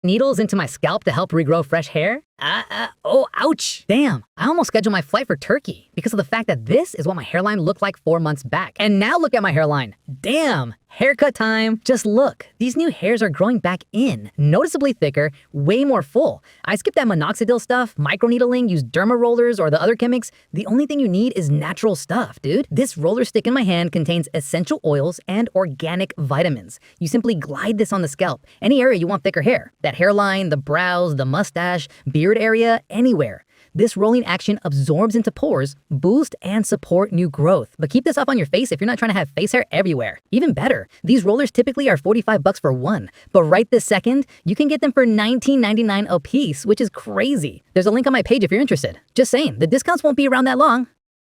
Needles into my scalp to help regrow fresh hair? Oh, ouch. Damn, I almost scheduled my flight for Turkey because of the fact that this is what my hairline looked like 4 months back. And now look at my hairline. Damn, haircut time. Just look, these new hairs are growing back in, noticeably thicker, way more full. I skipped that minoxidil stuff, microneedling, used derma rollers, or the other chemics. The only thing you need is natural stuff, dude. This roller stick in my hand contains essential oils and organic vitamins. You simply glide this on the scalp, any area you want thicker hair. That hairline, the brows, the mustache, beard area, anywhere. This rolling action absorbs into pores, boost and support new growth. But keep this up on your face if you're not trying to have face hair everywhere. Even better, these rollers typically are $45 for one, but right this second, you can get them for $19.99 a piece, which is crazy. There's a link on my page if you're interested. Just saying, the discounts won't be around that long.